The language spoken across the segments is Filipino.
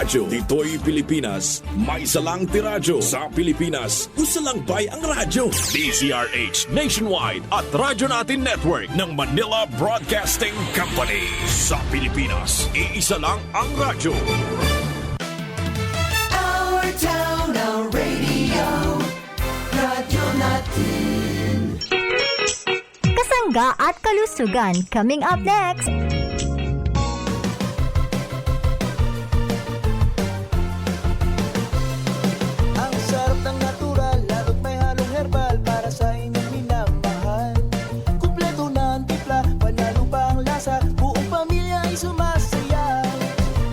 radyo. Dito'y Pilipinas, may salang tiradyo. Sa Pilipinas, usalangbay ang radyo. DZRH Nationwide at Radyo Natin Network ng Manila Broadcasting Company. Sa Pilipinas, iisa lang ang radyo. Our town, our radio, Radyo Natin. Kasangga at kalusugan coming up next. Ang sarap ng natural, lalo't may halong herbal para sa inyong minamahal. Kumpleto na ang timpla, panalo pa ang lasa, buong pamilya ay sumasaya.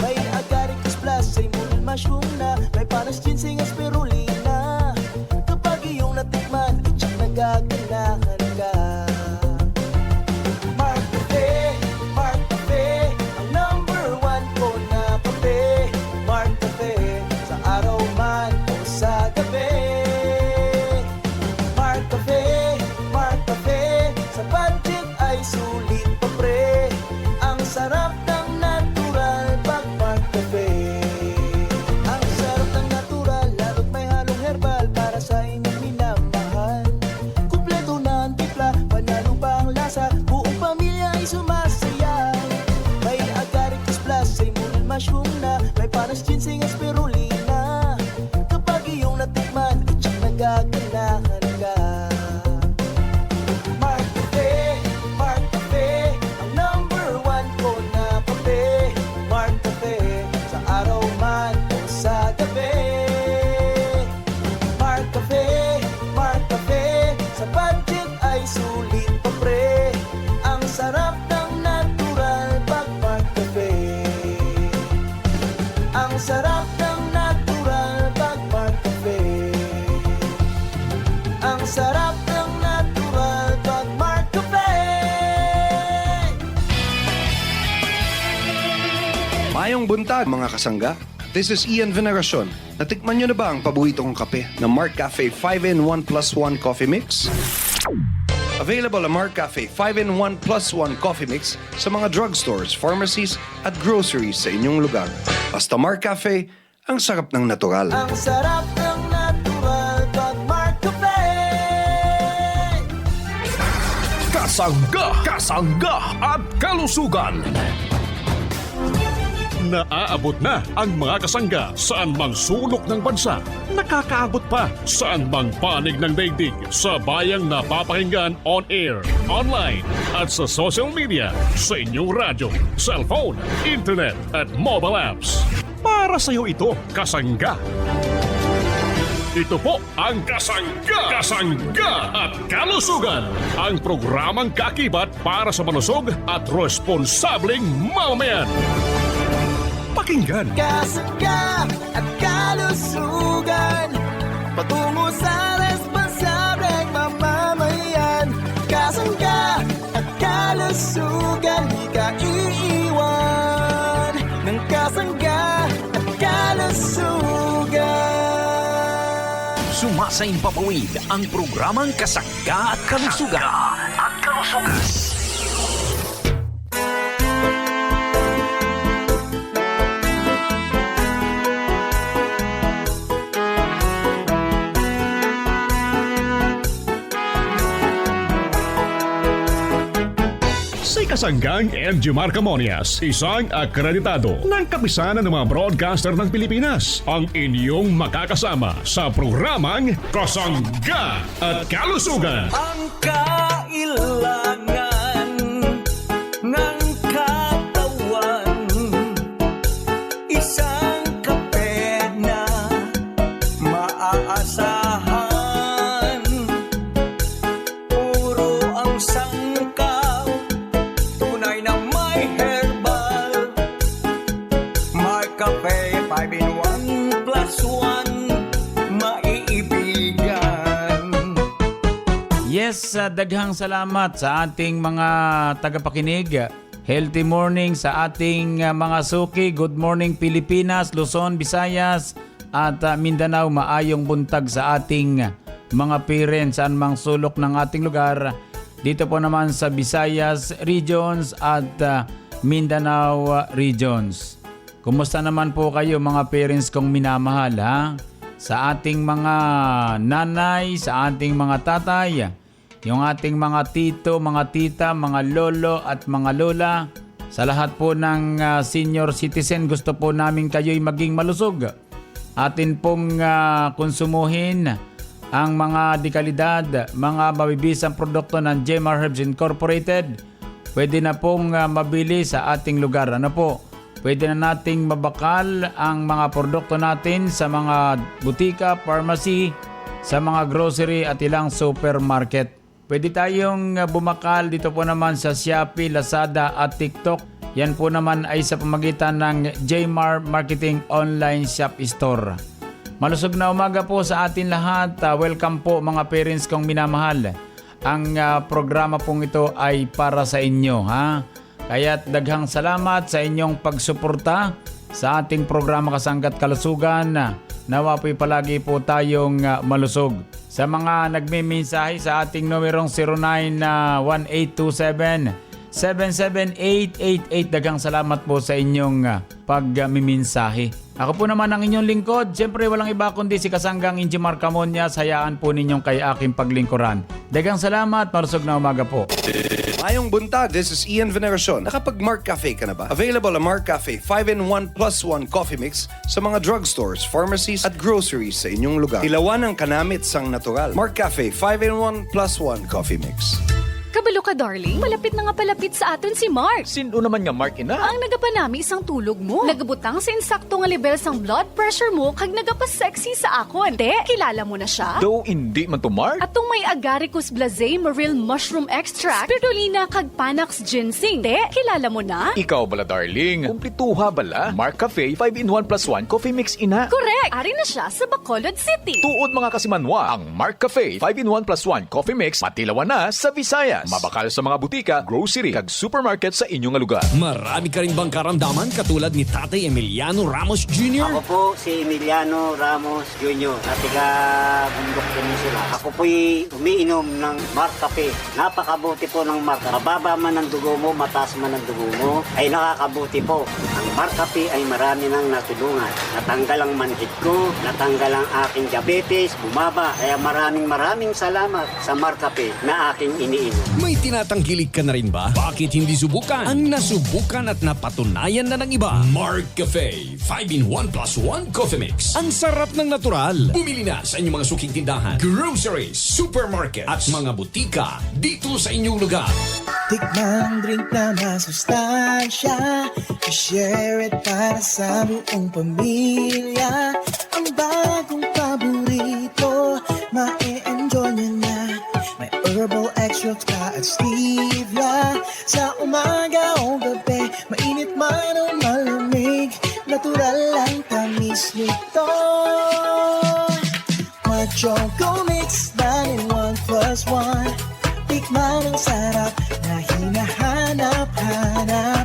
May agaricus plus, ay mulil mushroom na, may panas ginseng at spirulina. Kapag iyong natikman, ay tiyak nagaganahan ka. Mark Cafe, ang number one ko na kape. Mark Cafe, sa araw man o sa gabi. Mark Cafe, sa budget ay sulit pa pre. Ang sarap ng natural pag Mark Cafe. Ang sarap ng natural, lalo't may halong herbal para sa inyong minamahal. Kumpleto na ang timpla, panalo pa ang lasa, buong pamilya ay sumasaya. May agaricus plus, ay mulil mushroom na, may panas ginseng at spirulina. Kapag iyong natikman, ay tiyak nagaganahan ka. Mark Cafe, ang number one ko na kape. Mark Cafe, sa araw man o sa gabi. Mark Cafe, sa budget ay sulit pa pre. Ang sarap ng natural pag Mark Cafe. Ang sarap ng natural pag Mark Cafe. Ang sarap ng natural pag Mark Cafe. Mayong buntag mga kasangga. This is Ian Veneracion. Natikman nyo na ba ang paborito kong kape na Mark Cafe 5-in-1 plus 1 coffee mix? Available ang Mark Cafe 5-in-1 plus 1 coffee mix sa mga drugstores, pharmacies at groceries sa inyong lugar. Basta Mark Cafe, ang sarap ng natural. Ang sarap ng natural pag Mark Cafe. Kasangga at kalusugan. Naaabot na ang mga kasangga saan mang sulok ng bansa. Nakakaabot pa saan mang panig ng daigdig sa bayang napapakinggan on air, online at sa social media, sa inyong radyo, cellphone, internet at mobile apps. Para sa iyo ito, kasangga. Ito po ang Kasangga at Kalusugan. Ang programang kakibat para sa malusog at responsableng mamamayan. Pakinggan. Kasangga at kalusugan, patungo sa responsableng mamamayan. Kasangga at kalusugan, di ka iiwan ng kasangga at kalusugan. Sumasaimpapawid ang programang Kasangga at Kalusugan. Si Kasanggang Engie Marcamonias, isang akreditado ng kapisanan ng mga broadcaster ng Pilipinas, ang inyong makakasama sa programang Kasangga at Kalusugan. Ang kailangan ng katawan, isang kape na maaasahan. Puro ang sangkaw, tunay na may herbal. Mark Cafe 5-in-1 plus 1, maiibigan. Yes, daghang salamat sa ating mga tagapakinig. Healthy morning sa ating mga suki. Good morning Pilipinas, Luzon, Visayas at Mindanao. Maayong buntag sa ating mga parents saan mang sulok ng ating lugar. Dito po naman sa Visayas regions at Mindanao regions. Kumusta naman po kayo mga parents kong minamahal ha? Sa ating mga nanay, sa ating mga tatay, yung ating mga tito, mga tita, mga lolo at mga lola, sa lahat po ng senior citizen, gusto po namin kayo'y maging malusog. Atin pong konsumuhin ang mga dekalidad, mga mabibisang produkto ng Jemar Herbs Incorporated. Pwede na pong mabili sa ating lugar. Ano po? Pwede na nating mabakal ang mga produkto natin sa mga butika, pharmacy, sa mga grocery at ilang supermarket. Pwede tayong bumakal dito po naman sa Shopee, Lazada at TikTok. Yan po naman ay sa pamagitan ng Jmar Marketing Online Shop Store. Malusog na umaga po sa atin lahat. Welcome po mga parents kong minamahal. Ang programa pong ito ay para sa inyo. Ha? Kaya't daghang salamat sa inyong pagsuporta sa ating programa Kasangga't Kalusugan. Nawa po'y palagi po tayong malusog. Sa mga nagmimensahe sa ating numerong 091827-77888, daghang salamat po sa inyong pagmimensahe. Ako po naman ang inyong lingkod. Siyempre walang iba kundi si Kasanggang Injimar Camonias. Hayaan po ninyong kay aking paglingkuran. Daghang salamat. Malusog na umaga po. Mayong buntag, this is Ian Veneracion. Nakapag-Mark Cafe ka na ba? Available ang Mark Cafe 5-in-1 plus 1 coffee mix sa mga drugstores, pharmacies at groceries sa inyong lugar. Ilawan ang kanamit sang natural. Mark Cafe 5-in-1 plus 1 coffee mix. Kabalo ka, darling. Malapit na nga palapit sa aton si Mark. Sino naman nga Mark ina? Ang nagapanami isang tulog mo. Nagabutang sa insakto nga level sang blood pressure mo kag nagapasexy sa akon. Te, kilala mo na siya? Though hindi man to Mark? Atong may Agaricus blazei maril mushroom extract, spirulina kag Panax ginseng. Te, kilala mo na? Ikaw bala darling. Kumplituha bala. Mark Cafe 5-in-1 plus 1 coffee mix ina. Correct! Ari na siya sa Bacolod City. Tuod mga kasimanwa, ang Mark Cafe 5-in-1 plus 1 coffee mix matilawan na sa Visayas. Mabakal sa mga butika, grocery, kag supermarket sa inyong lugar. Marami ka rin bang karamdaman katulad ni Tatay Emiliano Ramos Jr.? Ako po si Emiliano Ramos Jr. na tiga Bundok Peninsula. Ako po'y umiinom ng Mark Cafe. Napakabuti po ng Mark. Mababa man ang dugo mo, mataas man ang dugo mo, ay nakakabuti po. Ang Mark Cafe ay marami nang natulungan. Natanggal ang manhid ko, natanggal ang aking diabetes, bumaba. Kaya maraming salamat sa Mark Cafe na aking iniinom. May tinatangkilik ka na rin ba? Bakit hindi subukan? Ang nasubukan at napatunayan na ng iba. Mark Cafe 5-in-1 plus 1 coffee mix. Ang sarap ng natural. Bumili na sa inyong mga suking tindahan, groceries, supermarket at mga butika dito sa inyong lugar. Tikmang drink na masustansya, i-share it para sa buong pamilya. Ang bagong paborito, ma-e-enjoy nyo na. May herbal extract pa at stevia. Sa umaga o gabi, mainit man o malamig, natural lang tamis nito. Choco Mix 9-in-1 plus 1. Tikman ang sarap na hinahanap-hanap.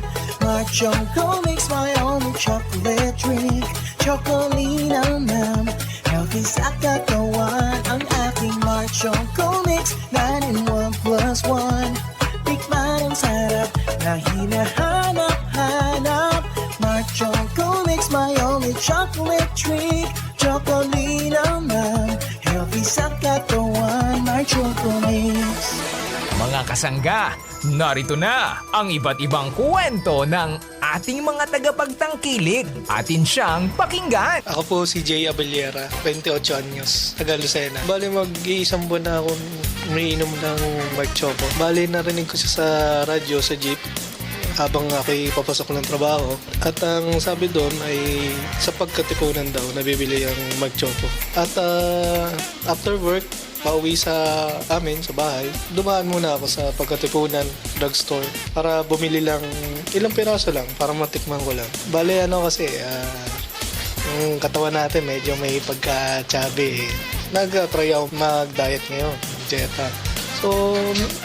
Choco Mix, my only chocolate drink. Chocolina nam, healthy sa katawan. Ang aking Choco Mix 9-in-1 plus 1. Tikman ang sarap na hinahanap-hanap. Choco Mix, my only chocolate drink. Chocolina nam, healthy sa katawan. Choco Mix. Mga kasangga, narito na ang iba't ibang kwento ng ating mga tagapagtangkilik. Atin siyang pakinggan. Ako po si Jay Abellera, 28 anyos, taga Lucena. Bali mag-iisang buwan na akong umiinom ng Mark Choco. Bali narinig ko siya sa radyo, sa jeep, habang ako'y papasok ng trabaho. At ang sabi doon ay sa pagkatipunan daw, nabibili ang Mark Choco. At after work, pauwi sa amin, sa bahay, dumaan muna ako sa pagkatipunan drugstore para bumili lang ilang piraso lang para matikman ko lang. Bale kasi, yung katawan natin medyo may pagka-chubby eh. Nag-try ako mag-diet ngayon, dieta. So,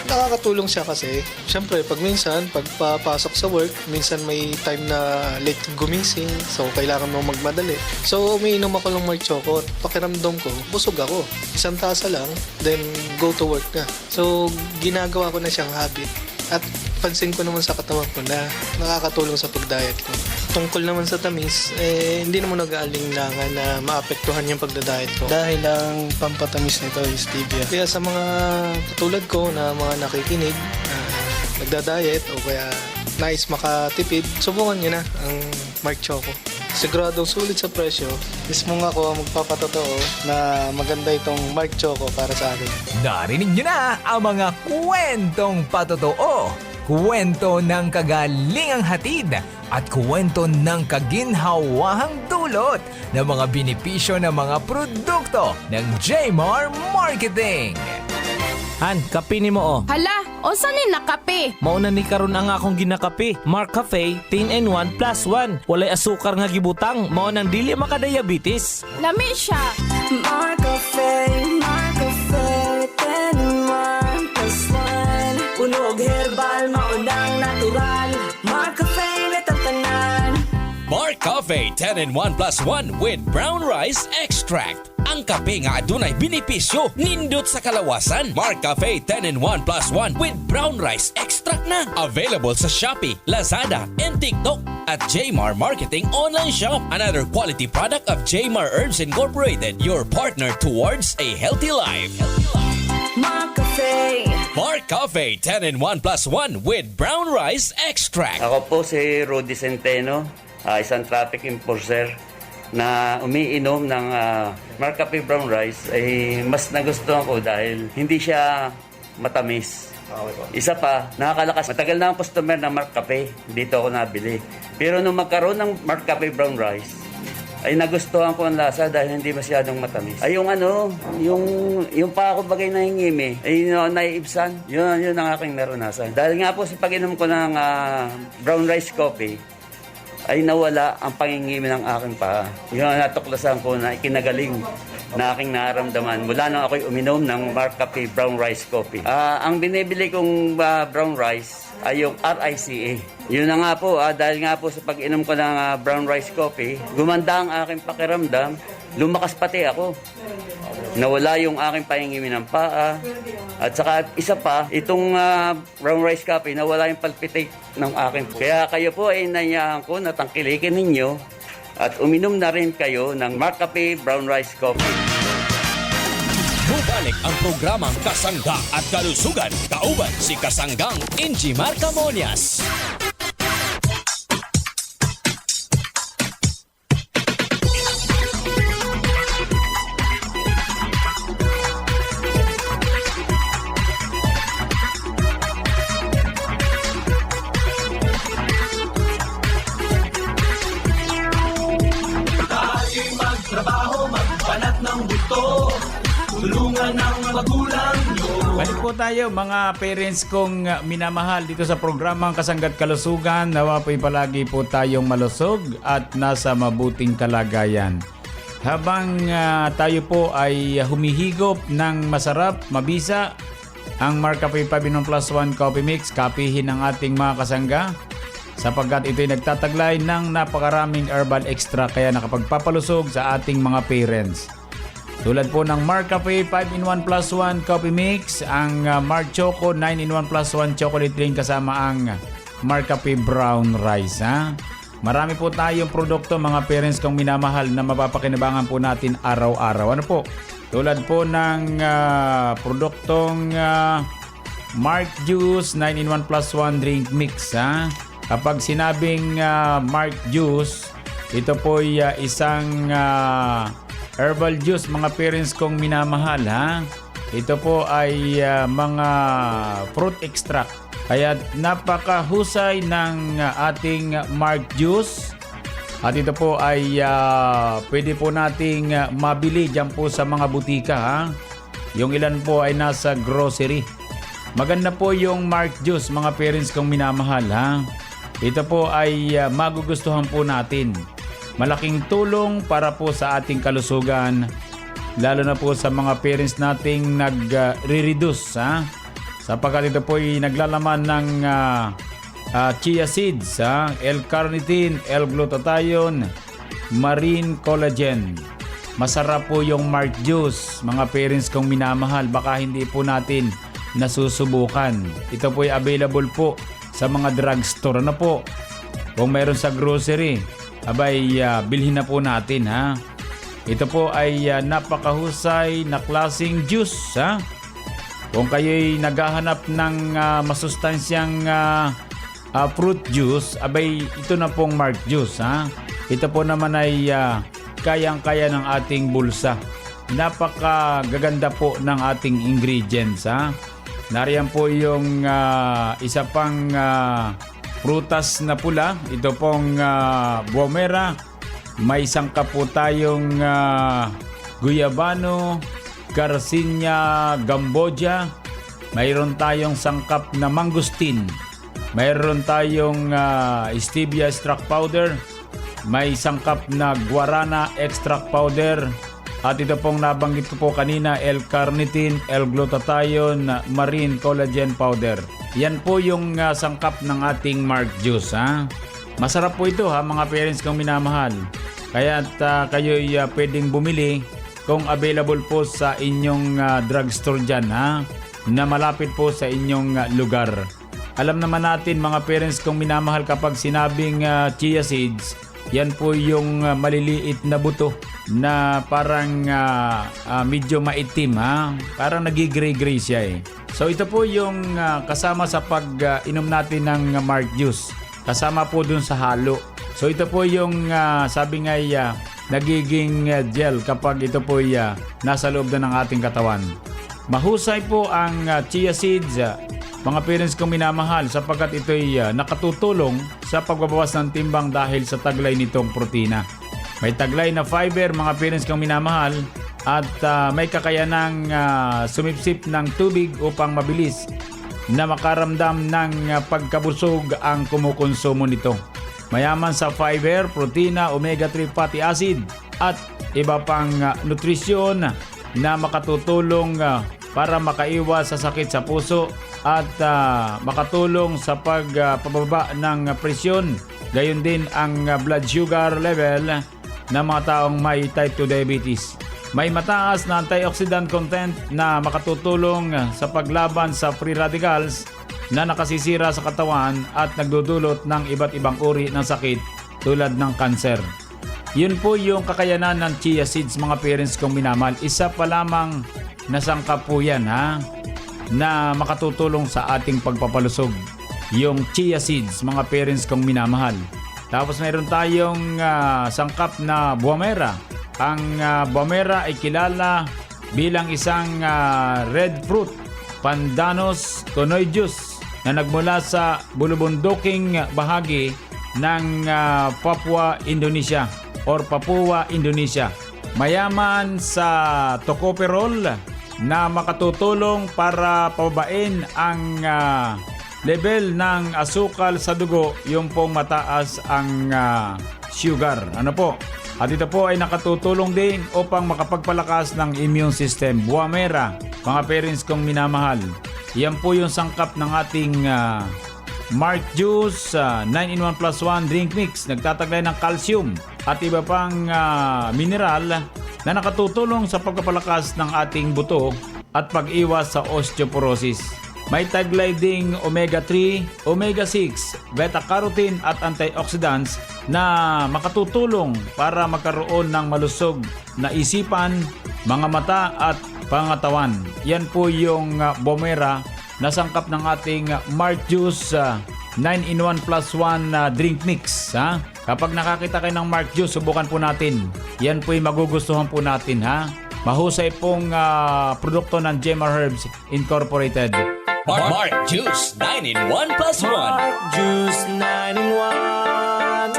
nakakatulong siya kasi, syempre, pag pagpapasok sa work, minsan may time na late gumising, so kailangan mo magmadali. So, umiinom ako ng Mark Choco, pakiramdam ko, busog ako. Isang tasa lang, then go to work na. So, ginagawa ko na siyang habit. At pansin ko naman sa katawan ko na nakakatulong sa pag-diet ko. Tungkol naman sa tamis, hindi naman nag-aalinlangan na maapektuhan yung pagdadayet ko. Dahil ang pampatamis nito is stevia. Kaya sa mga katulad ko na mga nakikinig, nagdadayet o kaya nais makatipid, subukan nyo na ang Mark Choco. Siguradong sulit sa presyo. Mismo nga ako ang magpapatotoo na maganda itong Mark Choco para sa akin. Narinig nyo na ang mga kwentong patotoo. Kwento ng kagalingang hatid at kwento ng kaginhawahang dulot ng mga benepisyo ng mga produkto ng Jmar Marketing. Han, kape ni mo oh. Hala, o saan ni nakape? Mauna ni karon ang akong ginakape. Mark Cafe 10-in-1 plus 1. Walay asukar nga gibutang. Mao nang dili makadiabetes. Lami siya. Mark Cafe 10-in-1 plus 1. Unog herbal, maunang natural. Mark Cafe na tatanan. Mark Cafe 10-in-1 plus 1 with brown rice extract. Ang kape nga adunay benepisyo nindot sa kalawasan. Mark Cafe 10-in-1 plus 1 with brown rice extract na. Available sa Shopee, Lazada, and TikTok at Jmar Marketing online shop. Another quality product of Jmar Herbs Incorporated, your partner towards a healthy life. Mark Cafe. Mark Cafe 10-in-1 plus 1 with brown rice extract. Ako po si Rudy Centeno, isang traffic enforcer na umiinom ng Mark Cafe Brown Rice. Ay mas nagustuhan ko dahil hindi siya matamis. Isa pa, nakakalakas. Matagal na ang customer ng Mark Cafe. Dito ako nabili. Pero nung magkaroon ng Mark Cafe Brown Rice, ay nagustuhan ko ang lasa dahil hindi masyadong matamis. Ay yung yung pa ako bagay na hingimi, ay naiibsan. Yun ang aking naranasan. Dahil nga po sa pag-inom ko ng brown rice coffee, ay nawala ang pangingimi ng aking paa. Yun ang natuklasan ko na ikinagaling na aking naramdaman mula nang ako'y uminom ng Mark Cafe Brown Rice Coffee. Ang binibili kong brown rice ay yung RICA. Yun na nga po, dahil nga po sa pag-inom ko ng brown rice coffee, gumanda ang aking pakiramdam, lumakas pati ako. Nawala yung aking pahingimi ng paa. At saka isa pa, itong brown rice coffee, nawala yung palpitate ng aking po. Kaya kayo po ay nanyahan ko na tangkilikin ninyo at uminom na rin kayo ng Mark Cafe Brown Rice Coffee. Bubalik ang programang Kasangga at Kalusugan. Kauban si Kasanggang Ingy Marcamonias. Balik po tayo mga parents kong minamahal dito sa programang Kasangga't Kalusugan. Nawa po'y palagi po tayong malusog at nasa mabuting kalagayan. Habang tayo po ay humihigop ng masarap, mabisa, ang Mark Cafe 5-in-1 plus 1 coffee mix, kapihin ng ating mga kasangga sapagkat ito'y nagtataglay ng napakaraming herbal extra kaya nakapagpapalusog sa ating mga parents. Tulad po ng Mark Cafe 5-in-1 plus 1 coffee mix, ang Mark Choco 9-in-1 plus 1 chocolate drink kasama ang Mark Cafe brown rice. Marami po tayong produkto mga parents kong minamahal na mapapakinabangan po natin araw-araw. Ano po? Tulad po ng produktong Mark Juice 9-in-1 plus 1 drink mix. Kapag sinabing Mark Juice, ito po ay isang herbal juice mga parents kong minamahal. Ito po ay mga fruit extract. Kaya napakahusay ng ating Mark Juice. At ito po ay pwede po nating mabili dyan po sa mga butika. Yung ilan po ay nasa grocery. Maganda po yung Mark Juice mga parents kong minamahal. Ito po ay magugustuhan po natin. Malaking tulong para po sa ating kalusugan, lalo na po sa mga parents nating nag-re-reduce. Sapagkat ito po ay naglalaman ng chia seeds, L-carnitine, L-glutathione, marine collagen. Masarap po yung Mark Juice, mga parents kong minamahal. Baka hindi po natin nasusubukan. Ito po ay available po sa mga drugstore. Ano po? Kung mayroon sa grocery, abay bilhin na po natin ha. Ito po ay napakahusay na klaseng juice ha. Kung kayo'y naghahanap ng masustansyang fruit juice, abay ito na pong Mark Juice ha. Ito po naman ay kayang-kaya ng ating bulsa. Napakagaganda po ng ating ingredients ha. Nariyan po yung isa pang prutas na pula. Ito pong Bomera. May sangkap po tayong guyabano, Garcinia Gamboja. Mayroon tayong sangkap na mangustin. Mayroon tayong stevia extract powder. May sangkap na guarana extract powder. At ito pong nabanggit ko po kanina, L-carnitine, L-glutathione, marine collagen powder. Yan po yung sangkap ng ating Mark Juice ha. Masarap po ito ha mga parents kong minamahal. Kaya kayo'y pwedeng bumili kung available po sa inyong drugstore dyan ha, na malapit po sa inyong lugar. Alam naman natin mga parents kong minamahal, kapag sinabing chia seeds, yan po yung maliliit na buto na parang medyo maitim ha. Parang nagigray-gray siya eh. So ito po yung kasama sa pag-inom natin ng Mark Juice. Kasama po dun sa halo. So ito po yung sabi nga nagiging gel kapag ito po nasa loob na ng ating katawan. Mahusay po ang chia seeds, mga parents kong minamahal, sapagkat ito'y nakatutulong sa pagbabawas ng timbang dahil sa taglay nitong protina. May taglay na fiber mga parents kong minamahal, at may kakayanang sumipsip ng tubig upang mabilis na makaramdam ng pagkabusog ang kumukonsumo nito. Mayaman sa fiber, protina, omega-3 fatty acid at iba pang nutrisyon na makatutulong para makaiwas sa sakit sa puso at makatulong sa pagpababa ng presyon. Gayon din ang blood sugar level ng mga taong may type 2 diabetes. May mataas na antioxidant content na makatutulong sa paglaban sa free radicals na nakasisira sa katawan at nagdudulot ng iba't ibang uri ng sakit tulad ng kanser. Yun po yung kakayanan ng chia seeds mga parents kong minamahal. Isa pa lamang na sangkap po yan ha, na makatutulong sa ating pagpapalusog. Yung chia seeds mga parents kong minamahal. Tapos mayroon tayong sangkap na Bomera. Ang Bomera ay kilala bilang isang red fruit, Pandanus connoideus, na nagmula sa bulubunduking bahagi ng Papua, Indonesia or Papua, Indonesia. Mayaman sa tocopherol na makatutulong para pababain ang level ng asukal sa dugo, yung pong mataas ang sugar. Ano po? At ito po ay nakatutulong din upang makapagpalakas ng immune system. Bomera, mga parents kong minamahal. Yan po yung sangkap ng ating Mark Juice 9-in-1 plus 1 drink mix. Nagtataglay ng calcium at iba pang mineral na nakatutulong sa pagpapalakas ng ating buto at pag-iwas sa osteoporosis. May taglay ding omega-3, omega-6, beta-carotene at antioxidants na makatutulong para magkaroon ng malusog na isipan, mga mata at pangatawan. Yan po yung Bomera na sangkap ng ating Mark Juice 9-in-1 plus 1 drink mix. Ha? Kapag nakakita kayo ng Mark Juice, subukan po natin. Yan po yung magugustuhan po natin. Ha? Mahusay pong produkto ng Gemma Herbs Incorporated. Mark Juice 9-in-1 plus 1. Mark Juice 9-in-1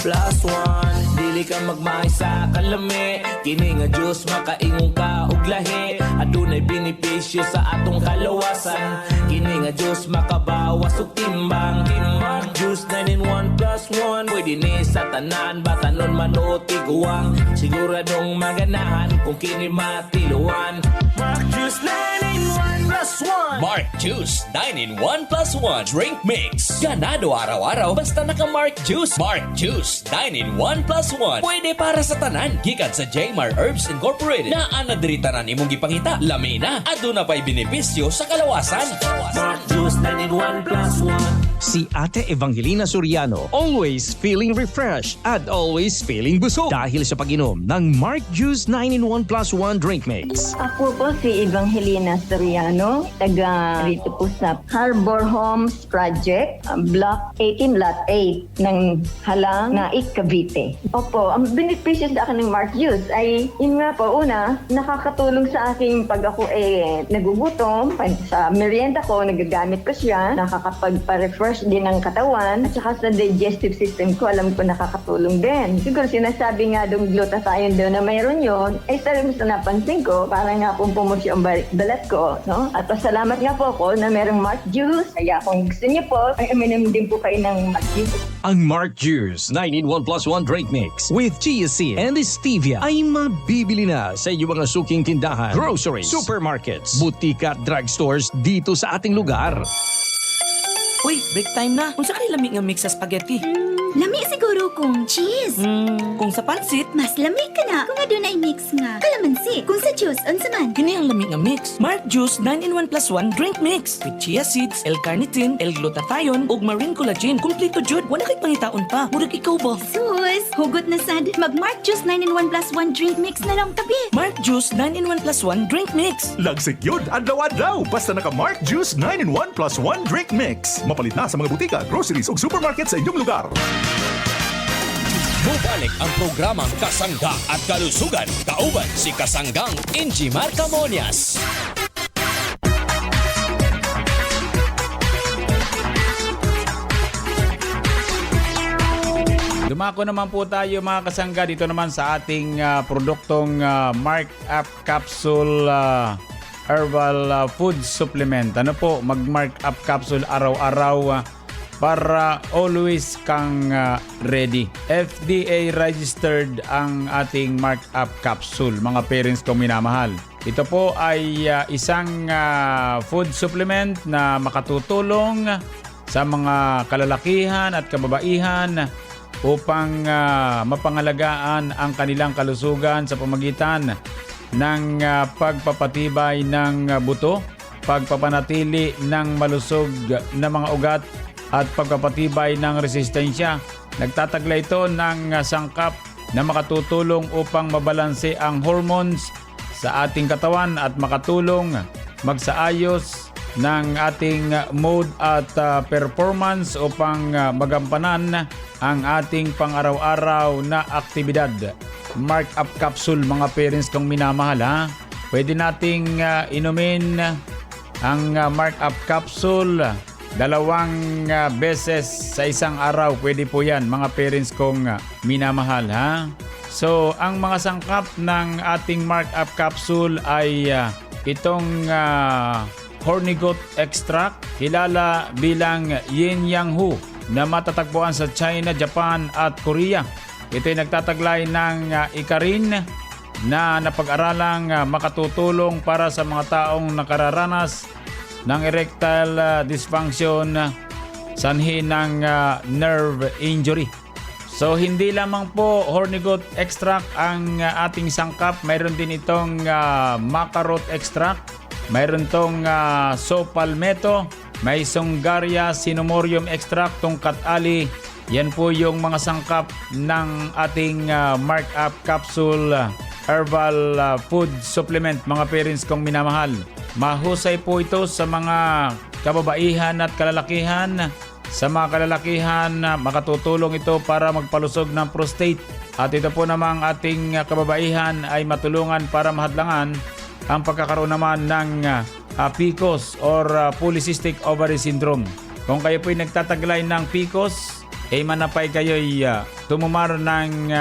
plus 1. Dili ka magmahay sa kalami, kini nga Diyos makaingon ka og lahi. Adunay benepisyo sa atong kalawasan, kini nga Diyos makabawas og timbang. Mark Juice 9-in-1 plus 1. Pwede ni sa tanan, batanon man o tiguang. Siguradong maganahan kung kini matiluan. Mark Juice 9-in-1 plus plus 1. Mark Juice 9-in-1 plus 1 drink mix. Ganado araw-araw basta naka Mark Juice. Mark Juice 9-in-1 plus 1. Pwede para sa tanan. Gikan sa Jmar Herbs Incorporated. Na anadiritanan imong gipangita. Lamina. Aduna pa'y benepisyo sa kalawasan. Mark Juice 9-in-1 plus 1. Si Ate Evangelina Soriano, always feeling refreshed at always feeling busog dahil sa pag-inom ng Mark Juice 9-in-1 plus 1 drink mix. Ako po si Evangelina Soriano, taga rito po sa Harbor Homes Project, Block 18, Lot 8 ng Halang, Naik, Cavite. Opo, ang benepisyo sa akin ng Mark Juice ay, yun nga po, una, nakakatulong sa aking pag ako nagugutom, sa merienda ko, nagagamit ko siya, nakakapagpa-refresh din ng katawan, at saka sa digestive system ko, alam ko nakakatulong din. Siguro sinasabi nga doon glutathione doon na mayroon yun, ay sarili sa napansin ko, para nga pong pumusyo ang balat ko, no? At pasalamat nga po ako na mayroong Mark Juice, kaya kung gusto niyo po, ay uminom din po kayo ng Mark Juice. Ang Mark Juice 9-in-1 plus 1 drink mix with chia seed and stevia ay mabibili na sa inyong mga suking tindahan, groceries, supermarkets, butika at drugstores dito sa ating lugar. Uy, break time na. Kung sa kayo lamig nga mix sa spaghetti. Lami siguro kung cheese. Kung sa pansit, Mas lamig ka na. Kung adunay mix nga. Kalamansi. Kung sa juice, unsa man. kini ang lamig nga mix. Mark Juice 9-in-1 plus 1 drink mix. With chia seeds, L-carnitine, L-glutathione, ug marine collagen. Kompleto jud. Wala kay pangitaon pa. Murag ikaw ba? Sus, hugot na sad. Mag Mark Juice 9-in-1 plus 1 drink mix na lang tabi. Mark Juice 9-in-1 plus 1 drink mix. Lagsik yun, adlaw-adlaw. Basta naka Mark Juice 9-in-1 plus 1 drink mix. Mapalit na sa mga butika, groceries ug supermarket sa inyong lugar. Bubalik ang programang Kasangga at Kalusugan. Kauban si Kasanggang Ingy Marcamonias. Dumako naman po tayo mga kasangga dito naman sa ating produktong Mark Up Capsule Herbal Food Supplement. Ano po, mag-Mark Up Capsule araw-araw para always kang ready. FDA registered ang ating Mark Up Capsule, mga parents kong minamahal. Ito po ay isang food supplement na makatutulong sa mga kalalakihan at kababaihan upang mapangalagaan ang kanilang kalusugan sa pamagitan ng pagpapatibay ng buto, pagpapanatili ng malusog na mga ugat at pagpapatibay ng resistensya. Nagtataglay ito ng sangkap na makatutulong upang mabalanse ang hormones sa ating katawan at makatulong magsaayos ng ating mood at performance upang magampanan ang ating pang-araw-araw na aktibidad. Mark Up Capsule, mga parents kong minamahal, ha? Pwede nating inumin ang Mark Up Capsule 2 beses sa isang araw. Pwede po yan, mga parents kong minamahal, ha? So, ang mga sangkap ng ating Mark Up Capsule ay itong horny goat extract, kilala bilang Yin Yang Hu, na matatagpuan sa China, Japan at Korea. Ito'y nagtataglay ng ikarin na napag-aralang makatutulong para sa mga taong nakararanas ng erectile dysfunction, sanhi ng nerve injury. So hindi lamang po horny goat extract ang ating sangkap, mayroon din itong macarot extract, mayroon tong saw palmetto, may Songaria cinnamomum extract, tungkat ali. Yan po yung mga sangkap ng ating Mark Up Capsule Herbal Food Supplement, mga parents kong minamahal. Mahusay po ito sa mga kababaihan at kalalakihan. Sa mga kalalakihan, makatutulong ito para magpalusog ng prostate. At ito po namang ating kababaihan ay matulungan para mahadlangan ang pagkakaroon naman ng PCOS or Polycystic Ovary Syndrome. Kung kayo po'y nagtataglay ng PCOS, manapay kayo'y tumumar ng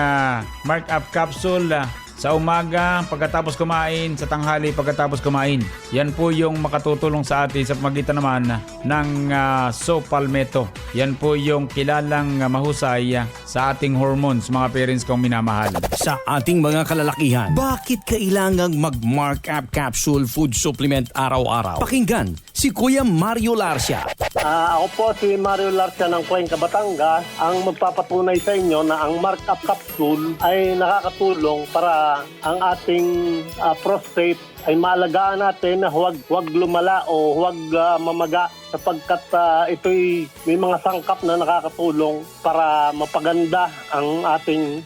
Mark Up Capsule sa sa umaga, pagkatapos kumain, sa tanghali, pagkatapos kumain. Yan po yung makatutulong sa atin sa pamagitan naman ng So Palmetto. Yan po yung kilalang mahusay sa ating hormones, mga parents kong minamahal. Sa ating mga kalalakihan, bakit kailangang mag-Mark-Up Capsule Food Supplement araw-araw? Pakinggan si Kuya Mario Larcia. Ako po si Mario Larcia ng Cuenca, Batangas, ang magpapatunay sa inyo na ang Mark-Up Capsule ay nakakatulong para ang ating prostate ay maalagaan natin na huwag lumala o huwag mamaga sapagkat ito'y may mga sangkap na nakakatulong para mapaganda ang ating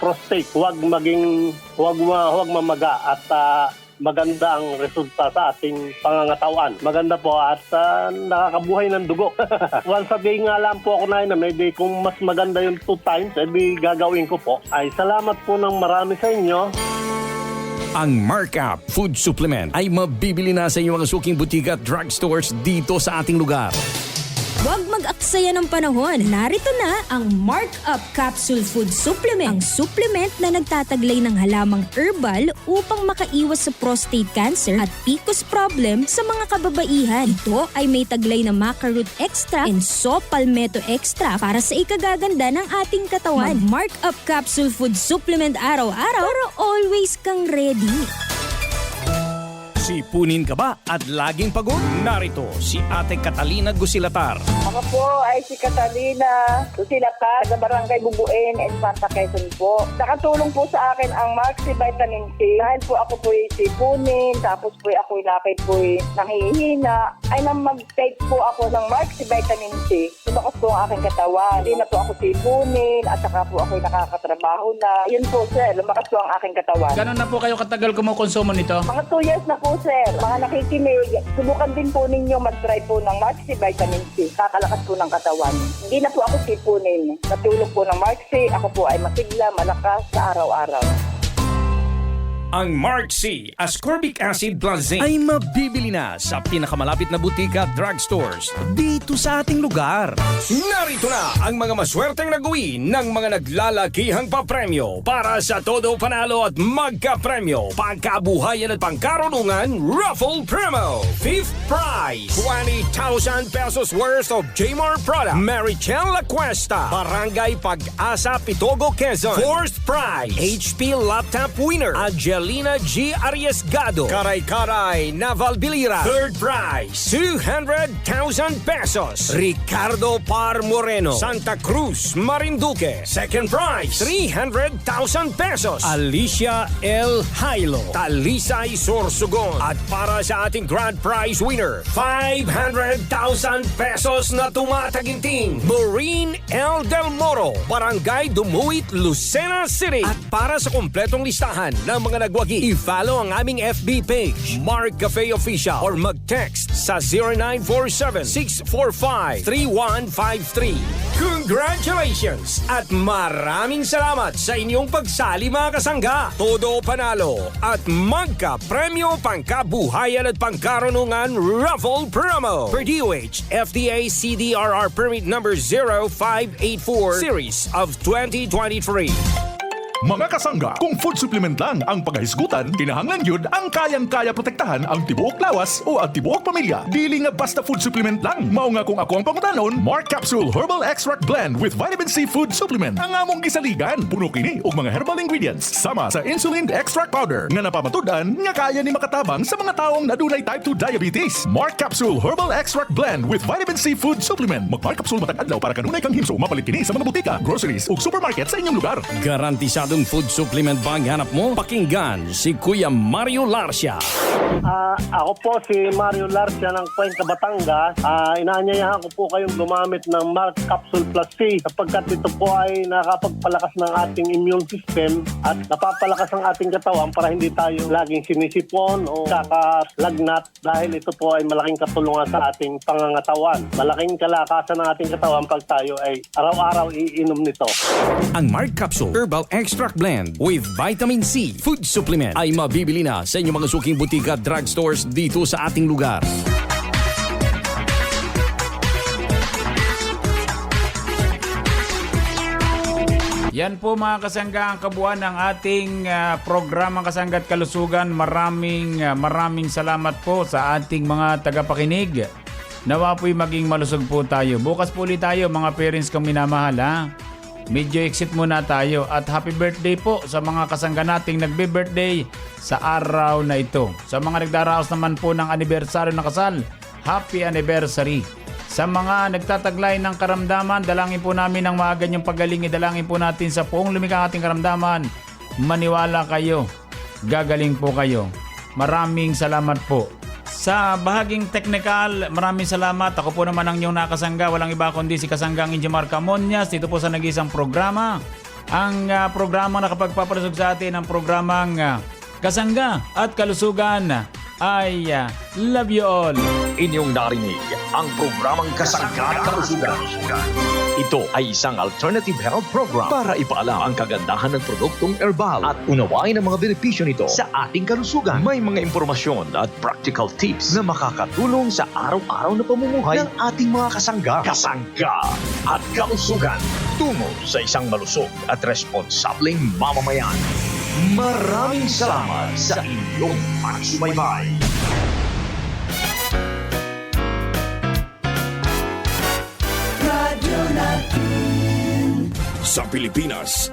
prostate. Huwag mamaga at maganda ang resulta sa ating pangangatawan. Maganda po at nakakabuhay ng dugo. Once a day nga lang po ako na maybe kung mas maganda yung 2 times, edi gagawin ko po. Ay salamat po ng marami sa inyo. Ang Mark-Up Food Supplement ay mabibili na sa inyong mga suking butika at drugstores dito sa ating lugar. Huwag mag-aksaya ng panahon. Narito na ang Mark-Up Capsule Food Supplement. Ang supplement na nagtataglay ng halamang herbal upang makaiwas sa prostate cancer at PCOS problem sa mga kababaihan. Ito ay may taglay na maca root extract and So Palmetto extract para sa ikagaganda ng ating katawan. Mark-Up Capsule Food Supplement araw-araw para always kang ready. Sipunin ka ba at laging pagod? Narito si Ate Catalina Gusilatar. Ako po ay si Catalina Gusilatar sa Barangay Bubuin and Santa Quezon po. Nakatulong po sa akin ang Maxi Vitamin C dahil po ako po'y sipunin, tapos po'y ako'y lakay po'y nangihina. Ay nang mag-take po ako ng Maxi Vitamin C, lumakas po ang aking katawan. Hindi na po ako sipunin at saka po ako'y nakakatrabaho na. Yun po sir, lumakas po ang aking katawan. Gano'n na po kayo katagal kumukonsumo nito? Mga 2 years na po sir. Mga nakikinig, subukan din po ninyo mag-try po ng Maxi Vitamin C. Kakalakas po ng katawan. Hindi na po ako sipunin. Natulog po ng Maxi, ako po ay masigla, malakas sa araw-araw. Ang Mark C Ascorbic Acid Plus Zinc ay mabibili na sa pinakamalapit na butika at drugstores dito sa ating lugar. Narito na ang mga maswerteng nag-uwi ng mga naglalakihang papremyo para sa todo panalo at magkapremyo, pangkabuhayan at pangkarunungan Raffle Promo. 5th prize, 20,000 pesos worth of Jmar product. Marichel La Cuesta, Barangay Pag-asa, Pitogo, Quezon. 4th prize, HP laptop winner Angelina G. Arriesgado, Karay-Karay, Naval Bilira. 3rd prize, 200,000 pesos Ricardo Par Moreno, Santa Cruz, Marinduque. 2nd prize, 300,000 pesos Alicia L. Hailo, Talisay, Sorsogon. At para sa ating grand prize winner, 500,000 pesos na tumataginting Maureen L. Del Moro, Barangay Dumuit, Lucena City. At para sa kompletong listahan ng mga nagwagi, i-follow ang aming FB page, Mark Cafe Official, or mag-text sa 0947-645-3153. Congratulations! At maraming salamat sa inyong pagsali mga kasangga. Todo panalo at magka-premyo, pangkabuhayan at pangkarunungan Raffle Promo. Per DOH, FDA CDRR Permit Number 0584 Series of 2023. Mga kasangga, kung food supplement lang ang paghahisgutan, kinahanglan yun ang kayang-kaya protektahan ang tibuok lawas o ang tibuok pamilya. Dili nga basta food supplement lang. Mao nga kung ako ang pangutanon, Mark Capsule Herbal Extract Blend with Vitamin C Food Supplement. Ang among gisaligan, puno kini og mga herbal ingredients sama sa insulin extract powder nga napamatudan nga kaya ni makatabang sa mga taong nadunay type 2 diabetes. Mark Capsule Herbal Extract Blend with Vitamin C Food Supplement. Mag-Mark Capsule matag adlaw para kanunay kang himso. Mapalit kini sa mga butika, groceries ug supermarket sa inyong lugar. Garantisado food supplement ba ang hanap mo? Pakinggan si Kuya Mario Larcia. Ako po si Mario Larcia ng Cuenca, Batangas. Inaanyayahan ko po kayong gumamit ng Mark Capsule Plus C sapagkat ito po ay nakapagpalakas ng ating immune system at napapalakas ang ating katawan para hindi tayo laging sinisipon o kakalagnat dahil ito po ay malaking katulungan sa ating pangangatawan. Malaking kalakasan ng ating katawan pag tayo ay araw-araw iinom nito. Ang Mark Capsule Herbal Extract Blend with Vitamin C Food Supplement ay mabibili na sa inyong mga suking butika at drugstores dito sa ating lugar. Yan po mga kasangga ang kabuuan ng ating programang Kasangga't Kalusugan. Maraming salamat po sa ating mga tagapakinig. Nawa po'y maging malusog po tayo. Bukas po ulit tayo mga parents kong minamahal ha. Medyo exit muna tayo at happy birthday po sa mga kasangga nating nagbe-birthday sa araw na ito. Sa mga nagdaraos naman po ng anibersaryo ng kasal, happy anniversary. Sa mga nagtataglay ng karamdaman, dalangin po namin ng maaga niyong pagaling. Idalangin po natin sa poong lumikha ating karamdaman. Maniwala kayo, gagaling po kayo. Maraming salamat po. Sa bahaging technical, maraming salamat. Ako po naman ang inyong nakasangga. Walang iba kundi si Kasanggang Injimar Camonias dito po sa nag-isang programa. Ang programa na nakapagpapalusog sa atin ang programang Kasangga at Kalusugan ay love you all. Inyong narinig ang programang Kasangga at Kalusugan. Ito ay isang alternative health program para ipaalam ang kagandahan ng produktong herbal at unawain ang mga benepisyo nito sa ating kalusugan. May mga impormasyon at practical tips na makakatulong sa araw-araw na pamumuhay ng ating mga kasangga. Kasangga at Kalusugan. Tungo sa isang malusog at responsableng mamamayan. Maraming salamat sa inyong pagsubaybay. Sa Pilipinas,